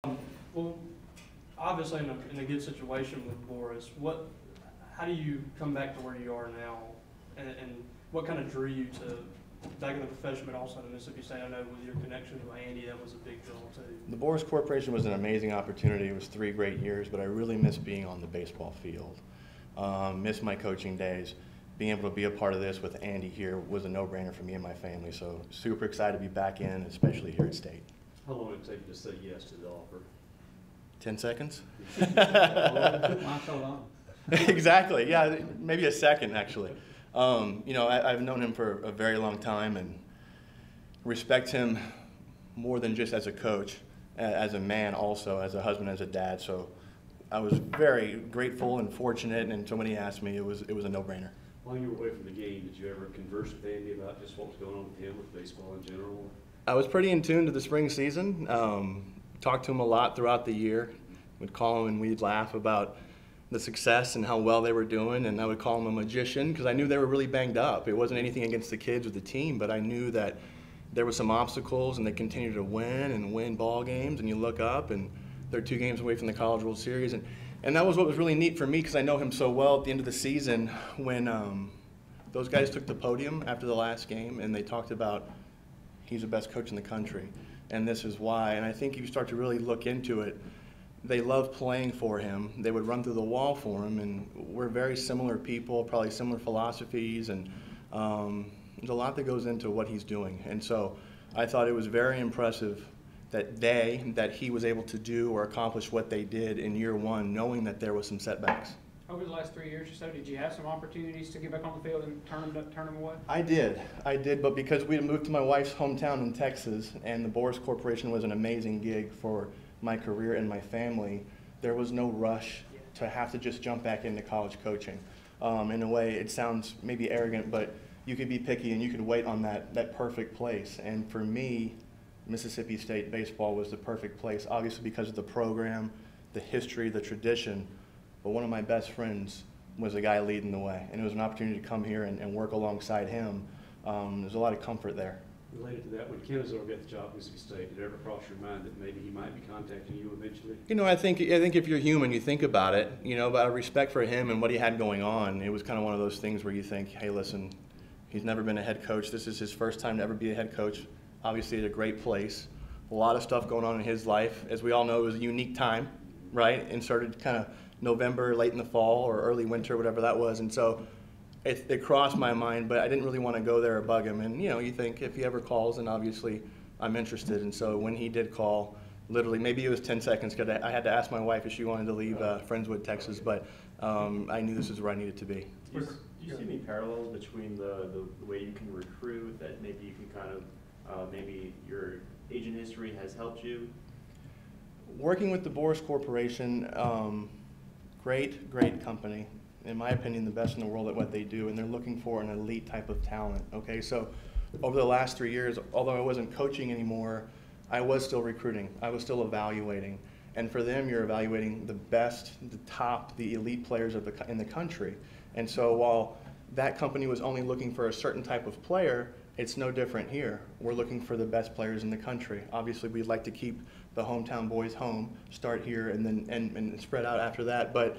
Well, obviously in a good situation with Boris, how do you come back to where you are now, and what kind of drew you to back in the profession, but also to Mississippi State? I know with your connection with Andy, that was a big deal too. The Boris Corporation was an amazing opportunity. It was 3 great years, but I really miss being on the baseball field. Miss my coaching days. Being able to be a part of this with Andy here was a no-brainer for me and my family. So super excited to be back in, especially here at State. How long did it take you to say yes to the offer? 10 seconds? Why so long? Exactly, yeah, maybe a second actually. You know, I've known him for a very long time and respect him more than just as a coach, as a man also, as a husband, as a dad. So I was very grateful and fortunate, and so when he asked me, it was a no-brainer. While you were away from the game, did you ever converse with Andy about just what was going on with him, with baseball in general? I was pretty in tune to the spring season. Talked to him a lot throughout the year. Would call him and we'd laugh about the success and how well they were doing, and I would call him a magician because I knew they were really banged up. It wasn't anything against the kids or the team, but I knew that there were some obstacles and they continued to win ball games, and you look up and they're 2 games away from the College World Series. And that was what was really neat for me because I know him so well at the end of the season when those guys took the podium after the last game and they talked about he's the best coach in the country and this is why. And I think if you start to really look into it, they love playing for him. They would run through the wall for him, and we're very similar people, probably similar philosophies, and there's a lot that goes into what he's doing. And so I thought it was very impressive that he was able to do or accomplish what they did in year 1, knowing that there was some setbacks. Over the last 3 years or so, did you have some opportunities to get back on the field and turn them away? I did, but because we had moved to my wife's hometown in Texas, and the Boris Corporation was an amazing gig for my career and my family, there was no rush to have to just jump back into college coaching. In a way, it sounds maybe arrogant, but you could be picky and you could wait on that perfect place. And for me, Mississippi State baseball was the perfect place, obviously because of the program, the history, the tradition. But one of my best friends was a guy leading the way, and it was an opportunity to come here and work alongside him. There's a lot of comfort there. Related to that, when Kennesaw got the job at Mississippi State, did it ever cross your mind that maybe he might be contacting you eventually? You know, I think if you're human, you think about it. You know, but out of respect for him and what he had going on, it was kind of one of those things where you think, hey, listen, he's never been a head coach. This is his first time to ever be a head coach. Obviously at a great place. A lot of stuff going on in his life. As we all know, it was a unique time, right? And started kind of November, late in the fall, or early winter, whatever that was. And so it crossed my mind, but I didn't really want to go there or bug him. And, you know, you think if he ever calls, then obviously I'm interested. And so when he did call, literally, maybe it was 10 seconds, because I had to ask my wife if she wanted to leave Friendswood, Texas, but I knew this was where I needed to be. Do you see any parallels between the way you can recruit that maybe you can kind of, maybe your agent history has helped you? Working with the Boris Corporation, great company. In my opinion, the best in the world at what they do, and they're looking for an elite type of talent. Okay, so over the last 3 years, although I wasn't coaching anymore, I was still recruiting. I was still evaluating. And for them, you're evaluating the best, the top, the elite players in the country. And so while that company was only looking for a certain type of player, it's no different here. We're looking for the best players in the country. Obviously, we'd like to keep the hometown boys home, start here, and then and spread out after that. But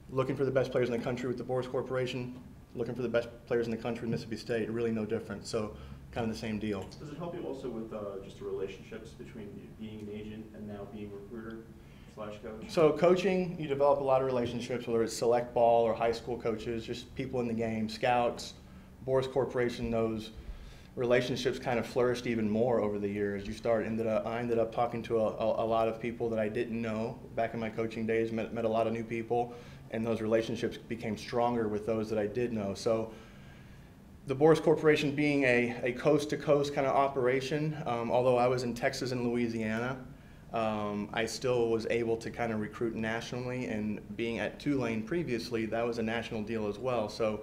looking for the best players in the country with the Boris Corporation, looking for the best players in the country with Mississippi State, really no different. So kind of the same deal. Does it help you also with just the relationships between being an agent and now being recruiter / coach? So coaching, you develop a lot of relationships, whether it's select ball or high school coaches, just people in the game, scouts. Boris Corporation, those relationships kind of flourished even more over the years. I ended up talking to a lot of people that I didn't know back in my coaching days, met a lot of new people, and those relationships became stronger with those that I did know. So the Boris Corporation being a coast-to-coast kind of operation, although I was in Texas and Louisiana, I still was able to kind of recruit nationally, and being at Tulane previously, that was a national deal as well. So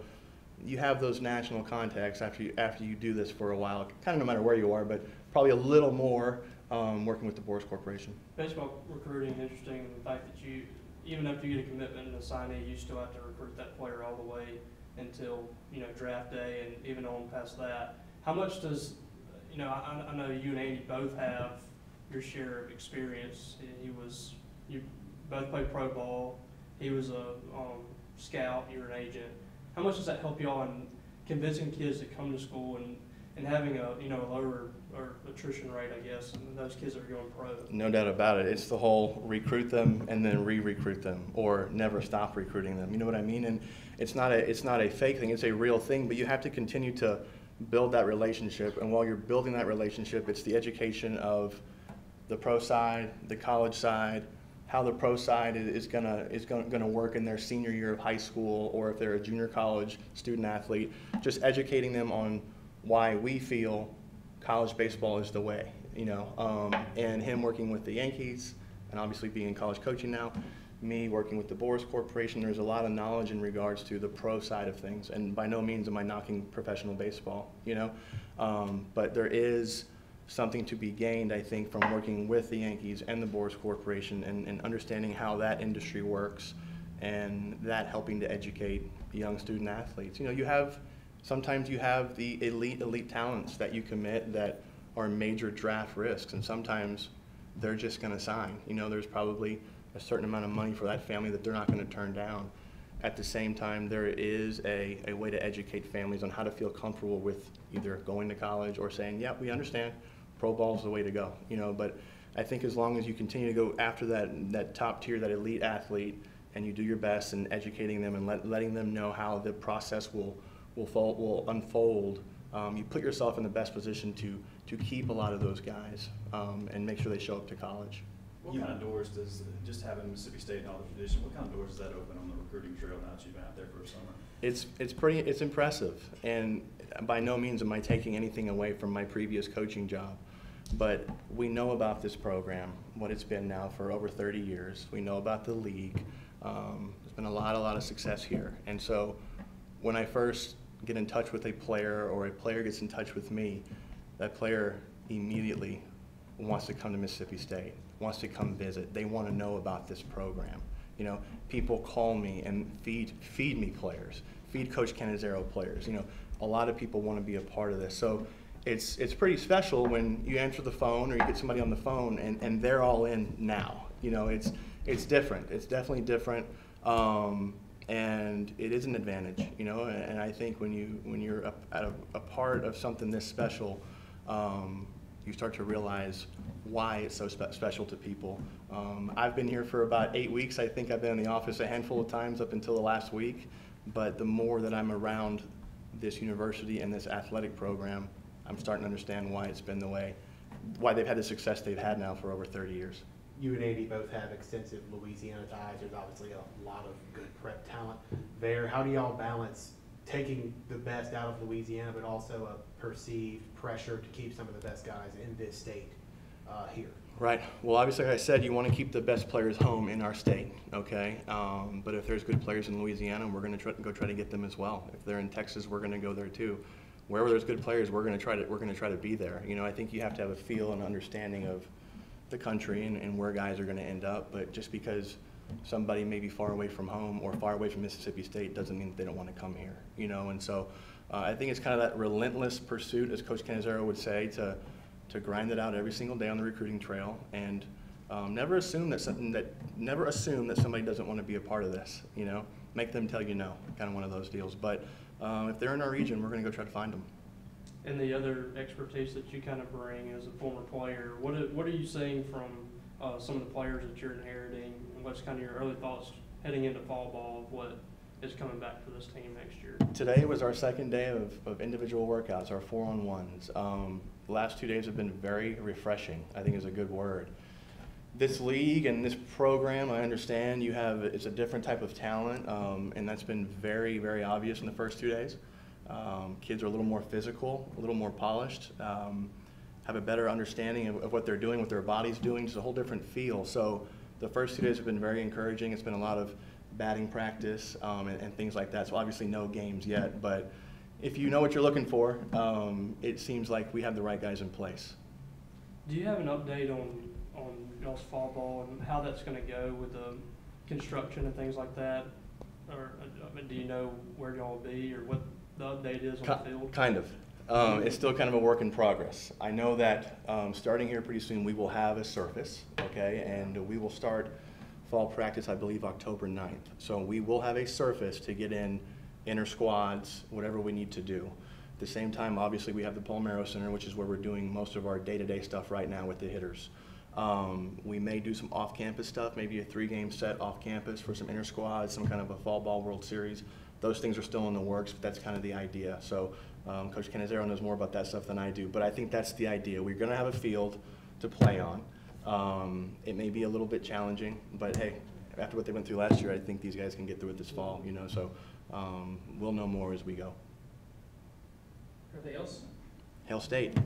you have those national contacts after you do this for a while, kind of no matter where you are, but probably a little more working with the Boris Corporation. Baseball recruiting, interesting, the fact that you, even after you get a commitment and a signee, you still have to recruit that player all the way until, you know, draft day and even on past that. How much does, you know, I know you and Andy both have your share of experience. You both played pro ball. He was a scout. You're an agent. How much does that help y'all in convincing kids to come to school and having a lower or attrition rate, I guess, and those kids that are going pro? No doubt about it. It's the whole recruit them and then re-recruit them, or never stop recruiting them. You know what I mean? And it's not a fake thing. It's a real thing. But you have to continue to build that relationship. And while you're building that relationship, it's the education of the pro side, the college side, how the pro side is gonna work in their senior year of high school, or if they're a junior college student athlete. Just educating them on why we feel college baseball is the way, and him working with the Yankees, and obviously being in college coaching now, me working with the Boris Corporation, there's a lot of knowledge in regards to the pro side of things, and by no means am I knocking professional baseball, but there is something to be gained, I think, from working with the Yankees and the Boris Corporation and understanding how that industry works, and that helping to educate young student athletes. Sometimes you have the elite talents that you commit that are major draft risks, and sometimes they're just going to sign. There's probably a certain amount of money for that family that they're not going to turn down. At the same time, there is a way to educate families on how to feel comfortable with either going to college or saying, yeah, we understand, pro ball is the way to go. But I think as long as you continue to go after that top tier, that elite athlete, and you do your best in educating them and letting them know how the process will unfold, you put yourself in the best position to keep a lot of those guys and make sure they show up to college. What kind of doors does, just having Mississippi State and all the tradition, what kind of doors does that open on the recruiting trail now that you've been out there for a summer? It's impressive, and by no means am I taking anything away from my previous coaching job, but we know about this program, what it's been now for over 30 years. We know about the league. There's been a lot of success here, and so when I first get in touch with a player, or a player gets in touch with me, that player immediately wants to come to Mississippi State, wants to come visit. They want to know about this program. People call me and feed me players, feed Coach Cannizzaro players. A lot of people want to be a part of this. So it's pretty special when you answer the phone or you get somebody on the phone and they're all in now. It's different. It's definitely different. And it is an advantage, and I think when you're a part of something this special, you start to realize why it's so special to people. I've been here for about 8 weeks. I think I've been in the office a handful of times up until the last week, but the more that I'm around this university and this athletic program, I'm starting to understand why it's been the way, why they've had the success they've had now for over 30 years. You and Andy both have extensive Louisiana ties. There's obviously a lot of good prep talent there. How do y'all balance taking the best out of Louisiana, but also a perceived pressure to keep some of the best guys in this state here? Right. Well, obviously, like I said, you want to keep the best players home in our state, okay? But if there's good players in Louisiana, we're going to go try to get them as well. If they're in Texas, we're going to go there too. Wherever there's good players, we're going to try to be there. I think you have to have a feel and understanding of the country and where guys are going to end up, but just because somebody may be far away from home or far away from Mississippi State doesn't mean that they don't want to come here, and so I think it's kind of that relentless pursuit, as Coach Cannizzaro would say, to grind it out every single day on the recruiting trail, and never assume that somebody doesn't want to be a part of this, make them tell you no, kind of one of those deals. But if they're in our region, we're going to go try to find them. And the other expertise that you kind of bring as a former player, what are you seeing from some of the players that you're inheriting, and what's kind of your early thoughts heading into fall ball of what is coming back for this team next year? Today was our second day of individual workouts, our 4-on-1s. The last 2 days have been very refreshing, I think is a good word. This league and this program, I understand it's a different type of talent, and that's been very, very obvious in the first 2 days. Kids are a little more physical, a little more polished, have a better understanding of what they're doing, what their body's doing. It's a whole different feel. So the first 2 days have been very encouraging. It's been a lot of batting practice and things like that. So obviously no games yet, but if you know what you're looking for, it seems like we have the right guys in place. Do you have an update on y'all's fall ball and how that's going to go with the construction and things like that? Or do you know where y'all will be or what the update is on the field? Kind of. It's still kind of a work in progress. I know that starting here pretty soon, we will have a surface, okay? And we will start fall practice, I believe, October 9th. So we will have a surface to get in inter squads, whatever we need to do. At the same time, obviously, we have the Palmero Center, which is where we're doing most of our day-to-day stuff right now with the hitters. We may do some off-campus stuff, maybe a 3-game set off-campus for some inter squads, some kind of a fall ball World Series. Those things are still in the works, but that's kind of the idea. So Coach Canizero knows more about that stuff than I do, but I think that's the idea. We're going to have a field to play on. It may be a little bit challenging, but hey, after what they went through last year, I think these guys can get through it this fall, you know, so we'll know more as we go. Anything else? Hail State.